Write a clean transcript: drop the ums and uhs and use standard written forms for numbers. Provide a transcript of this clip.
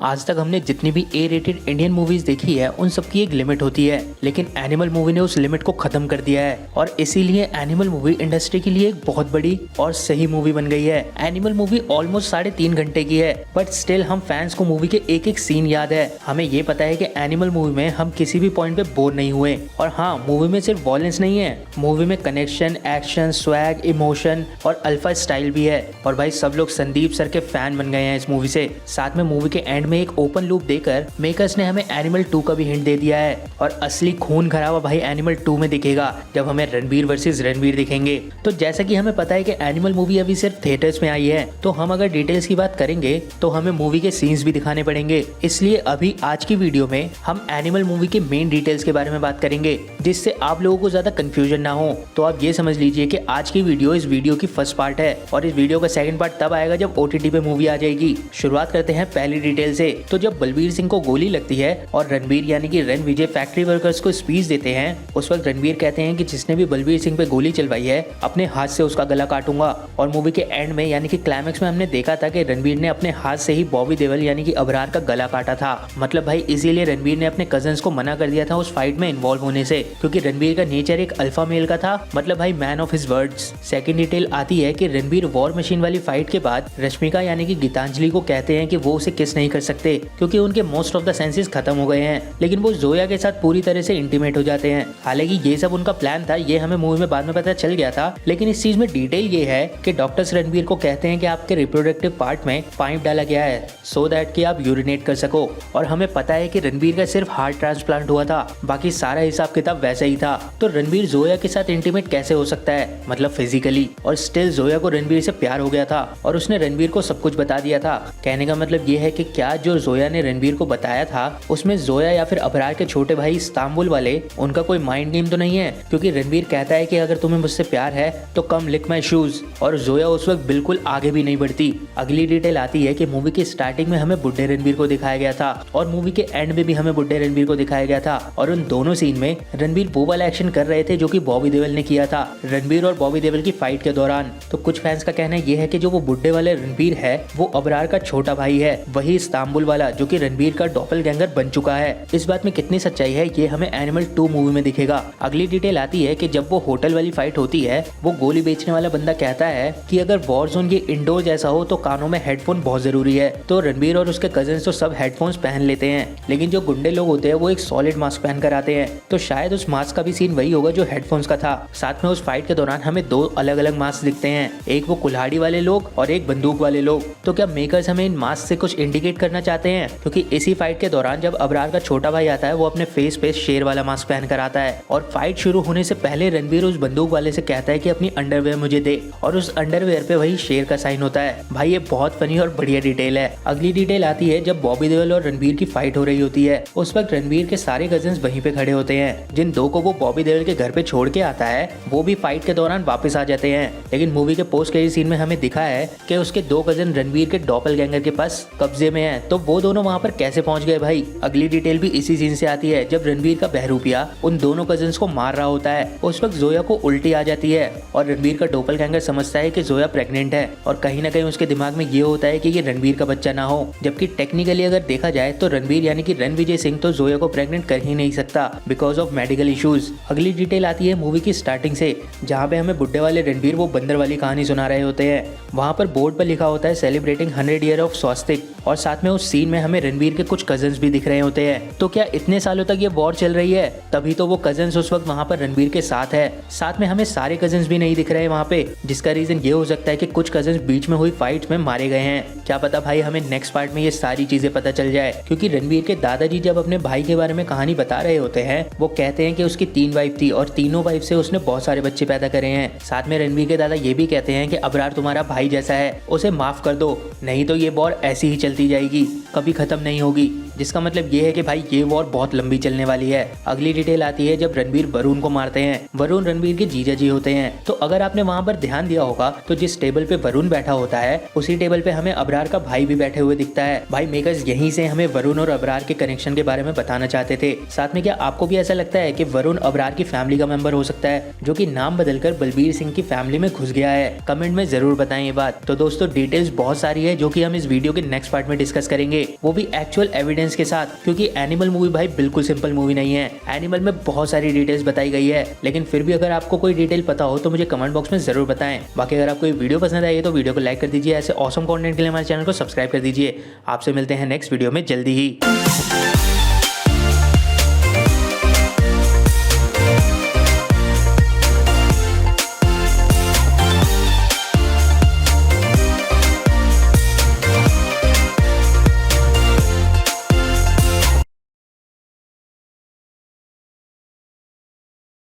आज तक हमने जितनी भी ए रेटेड इंडियन मूवीज देखी है उन सब की एक लिमिट होती है, लेकिन एनिमल मूवी ने उस लिमिट को खत्म कर दिया है और इसीलिए एनिमल मूवी इंडस्ट्री के लिए एक बहुत बड़ी और सही मूवी बन गई है। एनिमल मूवी ऑलमोस्ट 3.5 घंटे की है, बट स्टिल हम फैंस को मूवी के एक एक सीन याद है। हमें ये पता है कि एनिमल मूवी में हम किसी भी पॉइंट पे बोर नहीं हुए। और हाँ, मूवी में सिर्फ वॉयलेंस नहीं है, मूवी में कनेक्शन, एक्शन, स्वैग, इमोशन और अल्फा स्टाइल भी है। और भाई सब लोग संदीप सर के फैन बन गए हैं इस मूवी से। साथ में मूवी के एंड में एक ओपन लूप देकर मेकर्स ने हमें एनिमल 2 का भी हिंट दे दिया है। और असली खून खराबा भाई एनिमल 2 में दिखेगा, जब हमें रणबीर वर्सेस रणबीर दिखेंगे। तो जैसा कि हमें पता है कि एनिमल मूवी अभी सिर्फ थिएटर्स में आई है, तो हम अगर डिटेल्स की बात करेंगे तो हमें मूवी के सीन्स भी दिखाने पड़ेंगे। इसलिए अभी आज की वीडियो में हम एनिमल मूवी के मेन डिटेल्स के बारे में बात करेंगे, जिससे आप लोगों को ज्यादा कंफ्यूजन ना हो। तो आप ये समझ लीजिए कि आज की वीडियो इस वीडियो की फर्स्ट पार्ट है और इस वीडियो का सेकंड पार्ट तब आएगा जब OTT पे मूवी आ जाएगी। शुरुआत करते हैं पहली डिटेल से। तो जब बलबीर सिंह को गोली लगती है और रणबीर यानी कि रणविजय फैक्ट्री वर्कर्स को स्पीच देते हैं, उस वक्त रणबीर कहते हैं कि जिसने भी बलबीर सिंह पे गोली चलवाई है अपने हाथ से उसका गला काटूंगा। और मूवी के एंड में यानी कि क्लाइमेक्स में हमने देखा था कि रणबीर ने अपने हाथ से ही बॉबी देओल यानी कि अबरार का गला काटा था। मतलब भाई इसीलिए रणबीर ने अपने कजन्स को मना कर दिया था उस फाइट में इन्वॉल्व होने से, क्योंकि रणबीर का नेचर एक अल्फा मेल का था। मतलब भाई man of his words. Second detail आती है कि रणबीर वॉर मशीन वाली फाइट के बाद रश्मिका यानी कि गीतांजलि को कहते हैं कि वो उसे किस नहीं कर सकते क्योंकि उनके मोस्ट ऑफ द सेंसेस खत्म हो गए हैं, लेकिन वो जोया के साथ पूरी तरह से इंटीमेट हो जाते हैं। हालांकि ये सब उनका प्लान था, ये हमें मूवी में बाद में पता चल गया था, लेकिन इस चीज में डिटेल ये है कि डॉक्टर्स रणबीर को कहते हैं कि आपके रिप्रोडक्टिव पार्ट में पाइप डाला गया है सो दैट कि आप यूरिनेट कर सको। और हमें पता है कि रणबीर का सिर्फ हार्ट ट्रांसप्लांट हुआ था, बाकी सारा हिसाब किताब वैसा ही था। तो रणबीर जोया के साथ इंटीमेट कैसे हो सकता है, मतलब फिजिकली। और स्टिल जोया को रणबीर से प्यार हो गया था और उसने रणबीर को सब कुछ बता दिया था। कहने का मतलब ये है कि क्या जो जोया ने रणबीर को बताया था उसमें जोया या फिर अबरार के छोटे भाई इस्तांबुल वाले उनका कोई माइंड गेम तो नहीं है, क्योंकि रणबीर कहता है कि अगर तुम्हें मुझसे प्यार है तो कम लिक माई शूज। और जोया उस वक्त बिल्कुल आगे भी नहीं बढ़ती। अगली डिटेल आती है कि मूवी की स्टार्टिंग में हमें बुड्ढे रणबीर को दिखाया गया था और मूवी के एंड में भी हमें बुड्ढे रणबीर को दिखाया गया था। और उन दोनों सीन में रणबीर वो वाला एक्शन कर रहे थे जो कि बॉबी देओल ने किया था रणबीर और बॉबी देओल की फाइट के दौरान। तो कुछ फैंस का कहना यह है कि जो वो बुड्ढे वाले रणबीर है वो अबरार का छोटा भाई है, वही इस्तांबुल वाला जो कि रणबीर का डॉपलगैंगर बन चुका है। इस बात में कितनी सच्चाई है ये हमें एनिमल 2 मूवी में दिखेगा। अगली डिटेल आती है कि जब वो होटल वाली फाइट होती है, वो गोली बेचने वाला बंदा कहता है कि अगर वॉर जोन ये इंडोर जैसा हो तो कानों में हेडफोन बहुत जरूरी है। तो रणबीर और उसके कजिन्स तो सब हेडफोन्स पहन लेते हैं, लेकिन जो गुंडे लोग होते हैं वो एक सॉलिड मास्क पहन कर आते हैं। तो शायद उस मास्क का भी सीन वही होगा जो हेडफोन्स का था। साथ में उस फाइट के दौरान हमें 2 अलग अलग मास्क दिखते हैं, एक वो कुल्हाड़ी वाले लोग और एक बंदूक वाले लोग। तो क्या मेकर्स हमें इन मास्क से कुछ इंडिकेट करना चाहते हैं, क्योंकि इसी फाइट के दौरान जब अबरार का छोटा भाई आता है वो अपने फेस पे शेर वाला मास्क पहन कर आता है और फाइट शुरू होने से पहले रणबीर उस बंदूक वाले से कहता है कि अपनी अंडरवेयर मुझे दे, और उस अंडरवेयर पे वही शेर का साइन होता है। भाई ये बहुत फनी और बढ़िया डिटेल है। अगली डिटेल आती है जब बॉबी देओल और रणबीर की फाइट हो रही होती है। उस वक्त रणबीर के सारे कजिन्स वहीं पे खड़े होते हैं। जिन 2 को वो बॉबी देओल के घर पे छोड़ के आता है वो भी फाइट के दौरान वापस आ जाते हैं, लेकिन मूवी के पोस्ट क्रेडिट सीन में हमें दिखा है कि उसके 2 कजिन रणबीर के डॉपलगैंगर के पास कब्जे में है। तो वो दोनों वहां पर कैसे पहुंच गए भाई। अगली डिटेल भी इसी सीन से आती है जब रणबीर का बहरूपिया उन दोनों कजिन्स को मार रहा होता है। उस वक्त जोया को उल्टी आ जाती है और रणबीर का डॉपलगैंगर समझता है कि जोया प्रेग्नेंट है और कहीं ना कहीं उसके दिमाग में ये होता है कि ये रणबीर का बच्चा ना हो, जबकि टेक्निकली अगर देखा जाए तो रणबीर यानी कि रणविजय सिंह तो जोया को प्रेग्नेंट कर ही नहीं सकता बिकॉज ऑफ मेडिकल इश्यूज। अगली डिटेल आती है मूवी की स्टार्टिंग से, जहाँ पे हमें बुड्ढे वाले रणबीर वो बंदर वाली कहानी सुना रहे होते हैं। वहाँ पर बोर्ड पर लिखा होता है सेलिब्रेटिंग 100 ईयर ऑफ स्वास्तिक, और साथ में उस सीन में हमें रणबीर के कुछ कजिन्स भी दिख रहे होते हैं। तो क्या इतने सालों तक ये वॉर चल रही है, तभी तो वो कजिन्स उस वक्त वहाँ पर रणबीर के साथ है। साथ में हमें सारे कजिन्स भी नहीं दिख रहे वहाँ पे, जिसका रीजन ये हो सकता है कि कुछ कजिन्स बीच में हुई फाइट में मारे गए हैं। क्या पता भाई हमें नेक्स्ट पार्ट में ये सारी चीजें पता चल जाए, क्योंकि रणबीर के दादाजी जब अपने भाई के बारे में कहानी बता रहे होते हैं वो कहते हैं कि उसकी 3 वाइफ थी और तीनों वाइफ से उसने बहुत सारे बच्चे पैदा करे हैं। साथ में रणबीर के दादा ये भी कहते हैं कि अबरार तुम्हारा भाई जैसा है, उसे माफ कर दो, नहीं तो ये वॉर ऐसी ही चलती जाएगी, कभी खत्म नहीं होगी। जिसका मतलब ये है कि भाई ये वॉर बहुत लंबी चलने वाली है। अगली डिटेल आती है जब रणबीर वरुण को मारते हैं। वरुण रणबीर के जीजा जी होते हैं। तो अगर आपने वहाँ पर ध्यान दिया होगा तो जिस टेबल पे वरुण बैठा होता है उसी टेबल पे हमें अबरार का भाई भी बैठे हुए दिखता है। भाई मेकर्स यहीं से हमें वरुण और अबरार के कनेक्शन के बारे में बताना चाहते थे। साथ में क्या आपको भी ऐसा लगता है कि वरुण अबरार की फैमिली का मेंबर हो सकता है जो कि नाम बदलकर बलबीर सिंह की फैमिली में घुस गया है? कमेंट में जरूर बताएं ये बात। तो दोस्तों डिटेल्स बहुत सारी है जो कि हम इस वीडियो के नेक्स्ट पार्ट में डिस्कस करेंगे, वो भी एक्चुअल एविडेंस के साथ, क्योंकि एनिमल मूवी भाई बिल्कुल सिंपल मूवी नहीं है। एनिमल में बहुत सारी डिटेल्स बताई गई है, लेकिन फिर भी अगर आपको कोई डिटेल पता हो तो मुझे कमेंट बॉक्स में जरूर बताएं। बाकी अगर आपको ये वीडियो पसंद आई तो वीडियो को लाइक कर दीजिए। ऐसे ऑसम कंटेंट के लिए हमारे चैनल को सब्सक्राइब कर दीजिए। आपसे मिलते हैं नेक्स्ट वीडियो में जल्दी ही।